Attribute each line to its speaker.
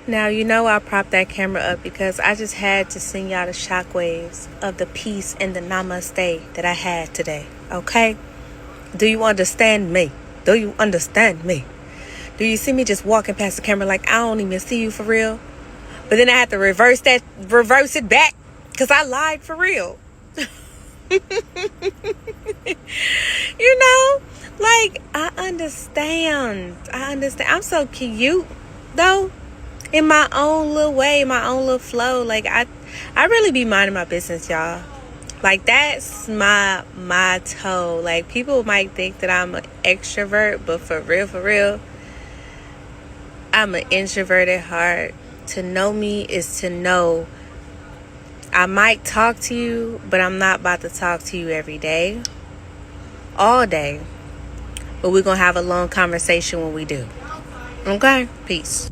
Speaker 1: Now, you know I propped that camera up because I just had to send y'all the shockwaves of the peace and the namaste that I had today, okay? Do you understand me? Do you understand me? Do you see me just walking past the camera like I don't even see you for real? But then I had to reverse it back because I lied for real. You know, like I understand. I'm so cute though. In my own little way, my own little flow. Like I really be minding my business, y'all. Like that's my motto. Like people might think that I'm an extrovert, but for real, I'm an introvert at heart. To know me is to know I might talk to you, but I'm not about to talk to you every day, all day. But we're gonna have a long conversation when we do. Okay? Peace.